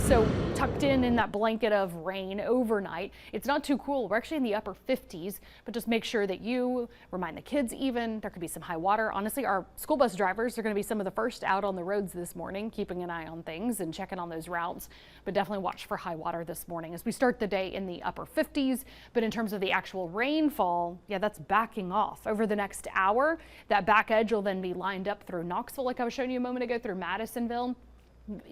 So tucked in that blanket of rain overnight. It's not too cool. We're actually in the upper 50s, but just make sure that you remind the kids even. There could be some high water. Honestly, our school bus drivers are going to be some of the first out on the roads this morning, keeping an eye on things and checking on those routes. But definitely watch for high water this morning as we start the day in the upper 50s. But in terms of the actual rainfall, yeah, that's backing off over the next hour. That back edge will then be lined up through Knoxville, like I was showing you a moment ago, through Madisonville.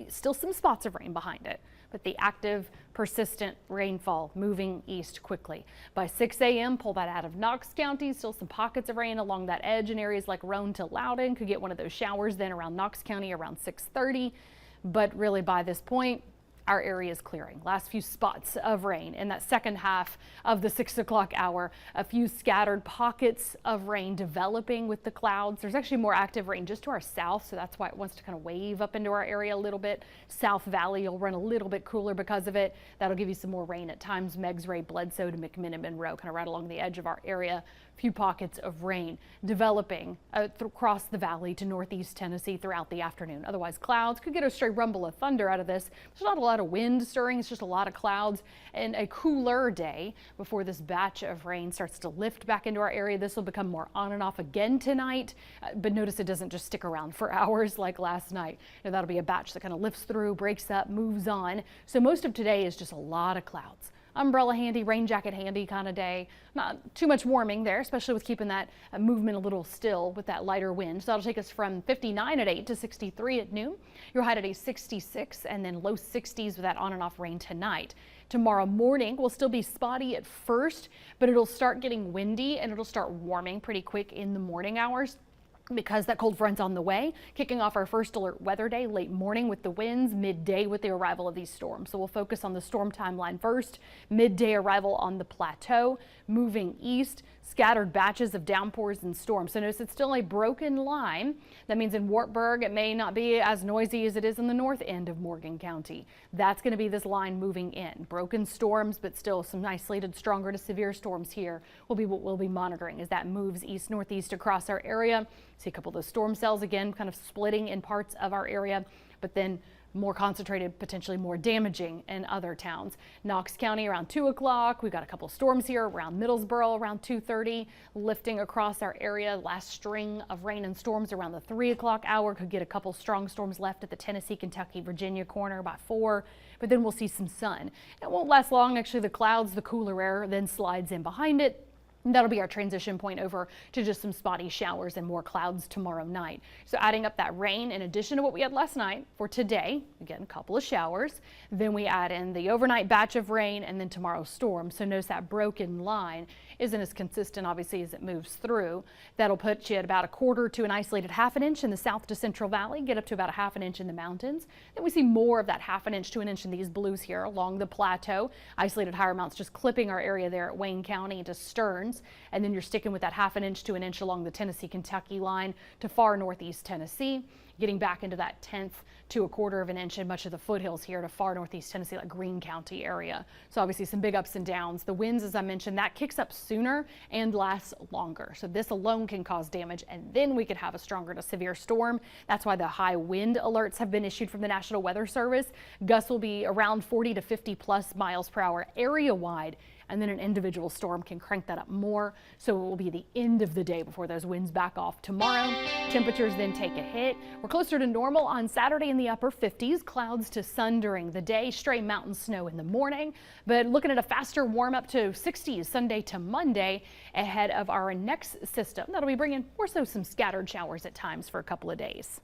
Still some spots of rain behind it, but the active, persistent rainfall moving east quickly. By 6 a.m., pull that out of Knox County. Still some pockets of rain along that edge in areas like Roane to Loudoun. Could get one of those showers then around Knox County around 6:30. But really by this point, our area is clearing. Last few spots of rain in that second half of the 6 o'clock hour. A few scattered pockets of rain developing with the clouds. There's actually more active rain just to our south, so that's why it wants to kind of wave up into our area a little bit. South Valley will run a little bit cooler because of it. That'll give you some more rain at times. Meigs, Ray, Bledsoe to McMinn, Monroe, kind of right along the edge of our area. Few pockets of rain developing across the valley to northeast Tennessee throughout the afternoon. Otherwise, clouds could get a stray rumble of thunder out of this. There's not a lot of wind stirring. It's just a lot of clouds and a cooler day before this batch of rain starts to lift back into our area. This will become more on and off again tonight, but notice it doesn't just stick around for hours like last night. Now, that'll be a batch that kind of lifts through, breaks up, moves on. So most of today is just a lot of clouds. Umbrella handy, rain jacket handy kind of day. Not too much warming there, especially with keeping that movement a little still with that lighter wind. So that'll take us from 59 at 8 to 63 at noon. Your high today 66 and then low 60s with that on and off rain tonight. Tomorrow morning will still be spotty at first, but it'll start getting windy and it'll start warming pretty quick in the morning hours, because that cold front's on the way, kicking off our first alert weather day late morning with the winds, midday with the arrival of these storms. So we'll focus on the storm timeline first. Midday arrival on the plateau, moving east, scattered batches of downpours and storms. So notice it's still a broken line. That means in Wartburg it may not be as noisy as it is in the north end of Morgan County. That's going to be this line moving in. Broken storms, but still some isolated stronger to severe storms here will be what we'll be monitoring as that moves east northeast across our area. See a couple of those storm cells again kind of splitting in parts of our area, but then more concentrated, potentially more damaging in other towns. Knox County around 2 o'clock. We've got a couple storms here around Middlesboro around 2:30, lifting across our area. Last string of rain and storms around the 3 o'clock hour. Could get a couple strong storms left at the Tennessee, Kentucky, Virginia corner by 4, but then we'll see some sun. It won't last long. Actually, the clouds, the cooler air then slides in behind it. That'll be our transition point over to just some spotty showers and more clouds tomorrow night. So adding up that rain in addition to what we had last night for today, again, a couple of showers. Then we add in the overnight batch of rain and then tomorrow's storm. So notice that broken line isn't as consistent, obviously, as it moves through. That'll put you at about a quarter to an isolated half an inch in the south to central valley, get up to about a half an inch in the mountains. Then we see more of that half an inch to an inch in these blues here along the plateau. Isolated higher amounts just clipping our area there at Wayne County into Stearns. And then you're sticking with that half an inch to an inch along the Tennessee, Kentucky line to far northeast Tennessee, getting back into that 1/10 to a quarter of an inch in much of the foothills here to far northeast Tennessee, like Greene County area. So obviously some big ups and downs. The winds, as I mentioned, that kicks up sooner and lasts longer. So this alone can cause damage, and then we could have a stronger to severe storm. That's why the high wind alerts have been issued from the National Weather Service. Gusts will be around 40 to 50 plus miles per hour area wide. And then an individual storm can crank that up more. So it will be the end of the day before those winds back off tomorrow. Temperatures then take a hit. We're closer to normal on Saturday in the upper 50s. Clouds to sun during the day. Stray mountain snow in the morning. But looking at a faster warm up to 60s Sunday to Monday ahead of our next system. That'll be bringing more so some scattered showers at times for a couple of days.